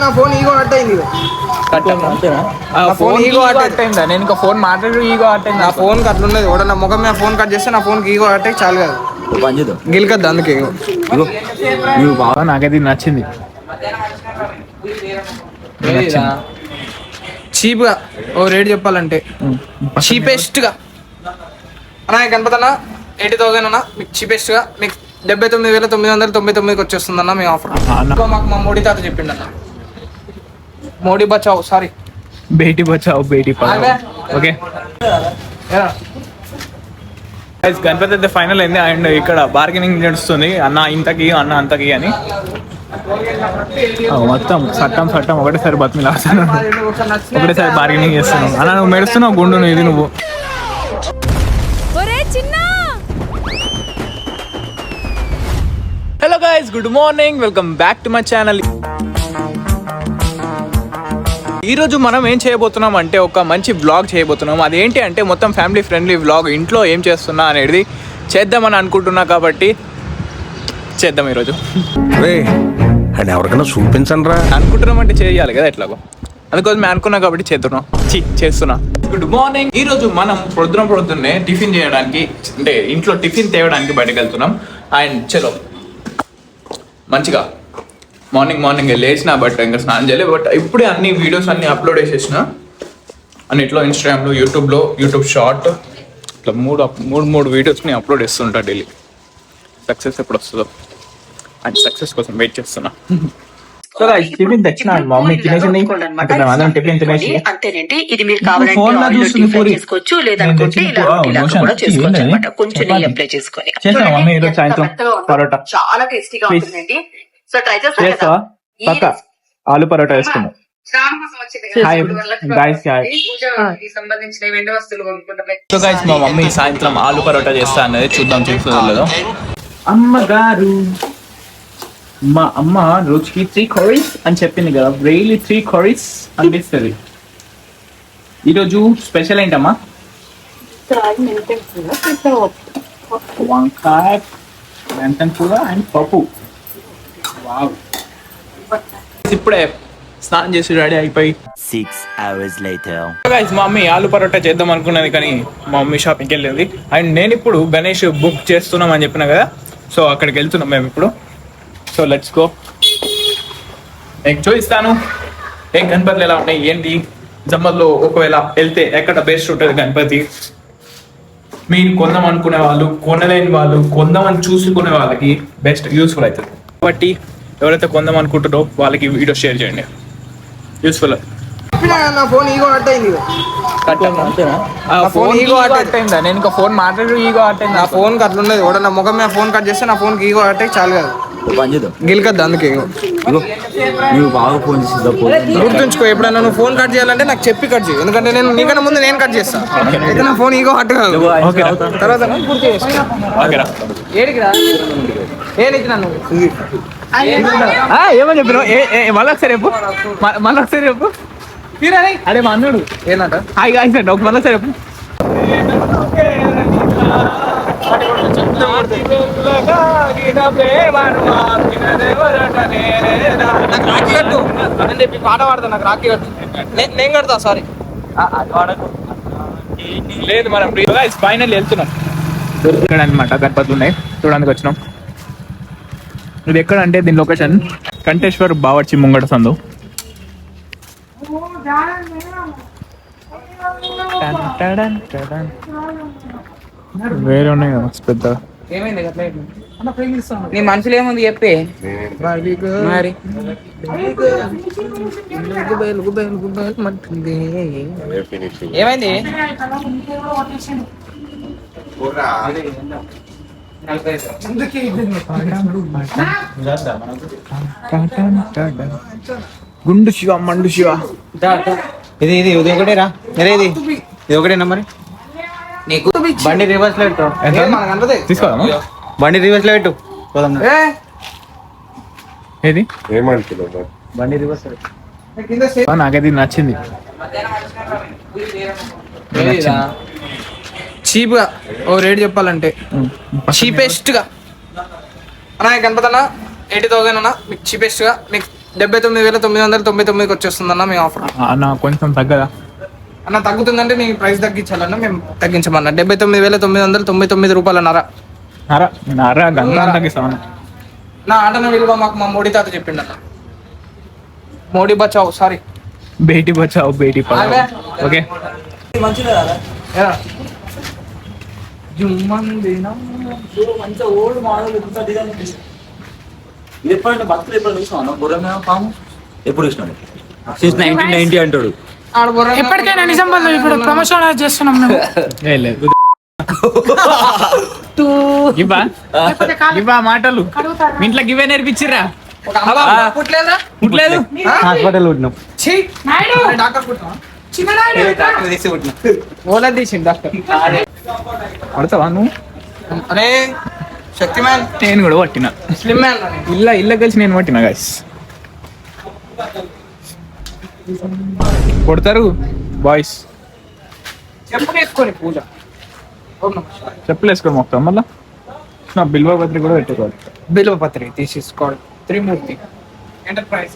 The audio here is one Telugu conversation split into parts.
నా ఫోన్ ఈగో హర్ట్ అయింది. ఫోన్ ఈగో హర్ట్ అయిందా? నేను ఇంకా ఫోన్ మాట్లాడి ఈగో హర్ట్ అయింది. నా ఫోన్కి అట్లున్నది. కూడా నా ముఖం మీద ఫోన్ కట్ చేస్తే నా ఫోన్కి ఈగో హర్ట్ అయ్యి చాలు కాదు గిలికద్దు. అందుకే బాగా నాకైతే నచ్చింది. చీప్గా ఓ రేట్ చెప్పాలంటే చీపెస్ట్గా అన్నా గణపతి అన్న 80,000 అన్న మీకు చీపెస్ట్గా మీకు 79,999కి వచ్చేస్తుంది అన్న మీ ఆఫర్. మాకు మా మోడీ తాత చెప్పిండు అన్న. మోడీ బచావ్ సారీ బేటీ బచావ్ బేటీ పడావ్. ఓకే గణపతి అయితే ఫైనల్ అయింది. అండ్ ఇక్కడ బార్గెనింగ్ నడుస్తుంది. అన్న ఇంతకి అన్న అంతకి అని మొత్తం సట్టం ఒకటేసారి బతిమిలాడుతాను. ఒకటేసారి బార్గెనింగ్ చేస్తున్నావు అన్న. నువ్వు మెడుస్తున్నావు గుండు ఇది నువ్వు. Hello guys, good morning, welcome back to my channel. ఈరోజు మనం ఏం చేయబోతున్నాం అంటే ఒక మంచి వ్లాగ్ చేయబోతున్నాం. అదేంటి అంటే మొత్తం ఫ్యామిలీ ఫ్రెండ్లీ వ్లాగ్. ఇంట్లో ఏం చేస్తున్నా అనేది చేద్దామని అనుకుంటున్నా కాబట్టి చేద్దాం ఈరోజు. ఎవరికైనా చూపించండి రా అనుకుంటున్నాం అంటే చేయాలి కదా ఎట్లాగో. అందుకోసం అనుకున్నా కాబట్టి చేస్తున్నా. Good morning. ఈరోజు మనం పొద్దున్నే టిఫిన్ చేయడానికి అంటే ఇంట్లో టిఫిన్ తేవడానికి బయటకు వెళ్తున్నాం. అండ్ చలో మంచిగా మార్నింగ్ లేచిన బట్ ఇంకా స్నానం చేయలేదు. బట్ ఇప్పుడే అన్ని వీడియోస్ అన్ని అప్లోడ్ చేసేసిన అన్నిట్లో ఇన్స్టాగ్రామ్లో యూట్యూబ్ షార్ట్ ఇట్లా మూడు వీడియోస్ని అప్లోడ్ చేస్తుంటా డైలీ. సక్సెస్ ఎప్పుడు వస్తుందో అండ్ సక్సెస్ కోసం వెయిట్ చేస్తున్నా. సో టిఫిన్ తెచ్చిన మమ్మీ తినేసింది. టిఫిన్ తినేసి అంతేనండి. ఇది మీరు కావాలంటే చేసుకోవచ్చు, లేదనుకుంటే ఇలా కూడా చేసుకోవచ్చు అన్నమాట. కొంచెం నెయ్యి అప్లై చేసుకొని మమ్మీ ఈరోజు సాయంత్రం పరోటా చాలా టేస్టీగా ఉంటుందండి. సో ట్రై చేస్తా. పక్క ఆలు పరోటా వేసుకున్నాం. సో గైస్ మా మమ్మీ సాయంత్రం ఆలు పరోటా చేస్తా అన్నది చూద్దాం చేస్తుందో. అమ్మగారు మా అమ్మ రోజుకి 3 curries అని చెప్పింది కదా. డైలీ 3 curries అనిపిస్తుంది. ఈరోజు స్పెషల్ ఏంటమ్మా? వంకాయ మెంతం కూర అండ్ పప్పు. వావ్. ఇప్పుడే స్నానం చేసి రెడీ అయిపోయి 6 hours later. గైస్ మా మమ్మీ ఆలు పరోటా చేద్దాం అనుకున్నది కానీ మా మమ్మీ షాపింగ్కి వెళ్ళింది. అండ్ నేను ఇప్పుడు గణేష్ బుక్ చేస్తున్నాం అని చెప్పిన కదా. సో అక్కడికి వెళ్తున్నాం మేము ఇప్పుడు. So let's go. నేను చూపిస్తాను ఏ గణపతులు ఎలా ఉన్నాయి ఏంటి. జమ్మల్లో ఒకవేళ వెళ్తే ఎక్కడ బెస్ట్ ఉంటుంది గణపతి. మీరు కొందాం అనుకునే వాళ్ళు, కొనలేని వాళ్ళు, కొందామని చూసుకునే వాళ్ళకి బెస్ట్ యూస్ఫుల్ అవుతుంది. కాబట్టి ఎవరైతే కొందాం అనుకుంటారో వాళ్ళకి వీడియో షేర్ చేయండి. యూస్ఫుల్. నా ఫోన్ ఈగో హర్ట్ అయింది. ఫోన్ ఈగో హర్ట్ అయిందా? నేను ఇంకా ఫోన్ మాట్లాడి ఈగో హర్ట్ అయింది. నా ఫోన్కి అట్లున్నది. కూడా నా ముఖం మీద ఫోన్ కట్ చేస్తే నా ఫోన్కి ఈగో హర్ట్ అయ్యి చాలు కాదు గిలికద్దు. అందుకే బాగా ఫోన్ గుర్తుంచుకో. ఎప్పుడైనా నువ్వు ఫోన్ కట్ చేయాలంటే నాకు చెప్పి కట్ చేయి. ఎందుకంటే నేను నీకన్నా ముందు నేను కట్ చేస్తాను. అయితే నా ఫోన్ ఈగో హర్ట్ కాదు. తర్వాత పూర్తి చేస్తా. ఏడికిరా ఏడికిరా నువ్వు ఏమని చెప్పినావు? మళ్ళీ ఒకసారి చెప్పు. అడే మా అన్నుడు ఏంటంట హాయ్ గాయ్స్ అంట. ఒక మళ్ళీ చెప్పు. నాకు రాఖీ కట్టు అని చెప్పి పాట పాడతా. నాకు రాఖీ కట్టు. నేను కడతా. సారీ లేదు మనం ఫైనల్ వెళ్తున్నాం. ఇక్కడ అనమాట గణపతులు ఉన్నాయి చూడడానికి వచ్చినాం. ఇది ఎక్కడ అంటే దీని లొకేషన్ కంటేశ్వర్ బావర్చి ముంగట సందు. వేరే ఉన్నాయి కదా పెద్ద. ఏమైంది నీ మనుషులు ఏముంది చెప్పే మరి. ఏమైంది? గుండు శివ మండు శివ. ఇది ఒకటేరా. ఇది ఒకటేనా మరి? నీకు బండి రివర్స్ లో పెట్టు. తీసుకోదామా? బండి రివర్స్ లో పెట్టు. ఏది బండి రివర్స్ నాకైతే నచ్చింది. చీప్గా ఓ రేట్ చెప్పాలంటే చీపెస్ట్గా అన్నా గణపతి అన్న 80,000 అన్న మీకు చీపెస్ట్ గా మీకు 79,999కి వచ్చేస్తుంది అన్న మీ ఆఫర్. అన్న కొంచెం తగ్గదా అన్న తగ్గుతుందంటే నీ ప్రైస్ తగ్గించాలన్న మేము తగ్గించమన్నా 79,999 రూపాయలన్నర. గంగా తగ్గిస్తామన్న. నా ఆటన విలువ మాకు మా మోడీ తాత చెప్పిండు అన్న. మోడీ బచావ్ సారీ బేటీ బచావ్ బేటీ పడావ్. ఓకే ఎప్పుడు ఇష్టం సిన్స్ 1990 అంటాడు. ఎప్పటికైనా నిజం వల్ల ఇప్పుడు ప్రమోషన్ చేస్తున్నాం మేము. ఇవ్వా మాటలు ఇంట్లో గివే నేర్పించిర్రా? పుట్లేదా? పుట్టలేదు. హాస్పిటల్ ఉంటున్నాం. ఛీ! నాయుడు, డాక్టర్ పుట్టినా? చిన్ననాయుడు. ఓలా తీసిండు డాక్టర్. పడతావా నువ్వు? అరే శక్తిమాన్ నేను కూడా పట్టిన. స్లిమ్ మ్యాన్ ఇల్ల కలిసి నేను పట్టిన గాయస్. కొడతారు బాయ్స్. చెప్పు వేసుకొని పూజ. చెప్పులు వేసుకొని మొత్తం మళ్ళా నా బిల్వ పత్రి కూడా పెట్టుకోవాలి. బిల్వపత్రి తీసేసుకోవాలి. త్రిమూర్తి ఎంటర్ప్రైజ్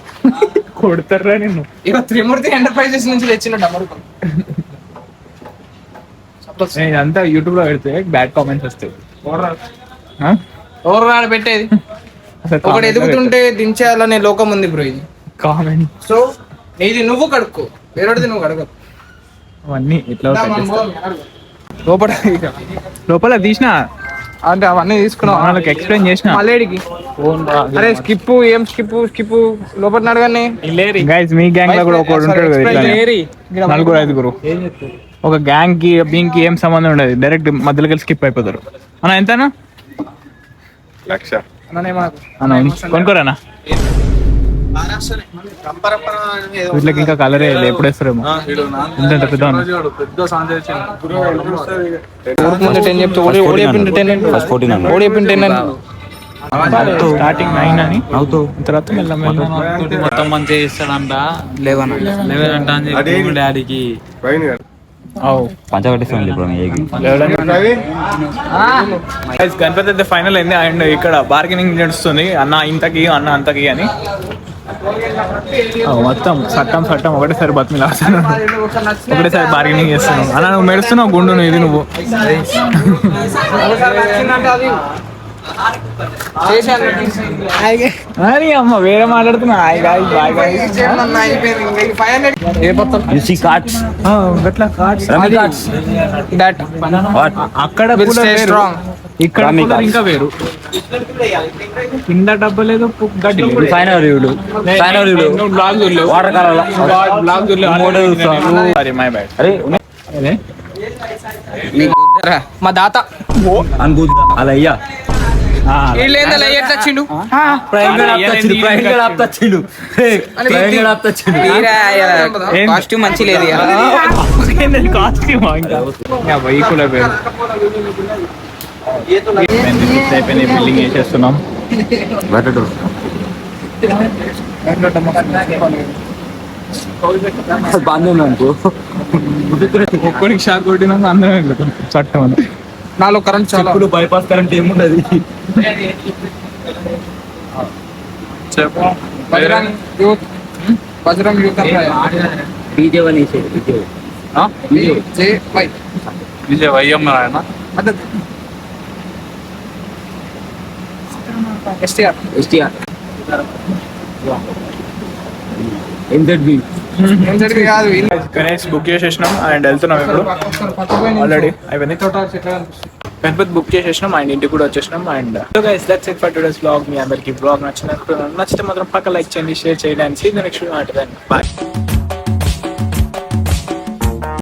కొడతారా నిన్ను? ఇక త్రిమూర్తి ఎంటర్ప్రైజెస్ నుంచి తెచ్చిన డబ్బులు. ఇదంతా యూట్యూబ్ లో పెడితే బ్యాడ్ కామెంట్స్ వస్తాయి. ఎవరు రాడు పెట్టేది? ఒకటి ఎదుగుతుంటే దించేయాలనే లోకం ఉంది బ్రో ఇది. కామెంట్ సో ఇది నువ్వు కడుక్కో, వేరేది నువ్వు కడగ. అవన్నీ ఎట్లా లోపల తీసిన అంటే అవన్నీ తీసుకున్నావు వాళ్ళకి ఎక్స్ప్లెయిన్ చేసిన. మళ్ళీడికి అరే స్కిప్ ఏం స్కిప్ లోపల నడగానే. గైస్ మీ గ్యాంగ్ లో కూడా ఒకడు ఉంటాడు కదా ఇట్లా నలుగురు ఐదుగురు. ఒక గ్యాంగ్ కి బీంగ్ కి ఏం సంబంధం ఉండదు, డైరెక్ట్ మధ్యలో కలిసి స్కిప్ అయిపోతారు. అన్న ఎంతనా? 1,00,000 అన్న కొనుక్కోరానా? వీటికి ఇంకా కలరే ఎప్పుడు వేస్తారేమో. ఎంత పెద్ద స్టార్టింగ్ 9 అని తర్వాత మొత్తం మంచిగా చేస్తాడంట. 11 అంట అని చెప్పి డాడీకి గణపతి అయితే ఫైనల్ అయింది. అండ్ ఇక్కడ బార్గెనింగ్ నడుస్తుంది. అన్న ఇంతకి అన్న అంతకి అని మొత్తం సట్టం ఒకటేసారి బతిమిలా ఒకటేసారి బార్గెనింగ్ చేస్తున్నావు. అన్న నువ్వు మెరుస్తున్నావు గుండు ఇది నువ్వు. అని అమ్మ వేరే మాట్లాడుతున్నా. అక్కడ ఇక్కడ ఇంకా వేరు. కింద డబ్బా లేదు, మా దాత అలా అయ్యా వచ్చిండు. కాస్ట్యూమ్ మంచి లేదు. అయిపోయింది, బిల్డింగ్ వేసేస్తున్నాం. ఒక్కడికి షాక్ కొట్టినాక అందరం వెళ్ళిపోతాం చట్టం అని. నాలో కరెంట్ చాలా బైపాస్ కరెంట్ ఏముండదు. బజరంగ్ యూత్ విజయ్ వైఎం ఆయన గణేష్ బుక్ చేసేసినాం అండ్ వెళ్తున్నాం ఇప్పుడు. ఆల్రెడీ అయిపోయింది. గణపతి బుక్ చేసేసినాం అండ్ ఇంటికి కూడా వచ్చేసినాం. And guys that's it for today's vlog. మీ అందరికి వ్లాగ్ నచ్చితే మాత్రం పక్క లైక్ చేయండి, షేర్ చేయండి. And see the next video. Bye.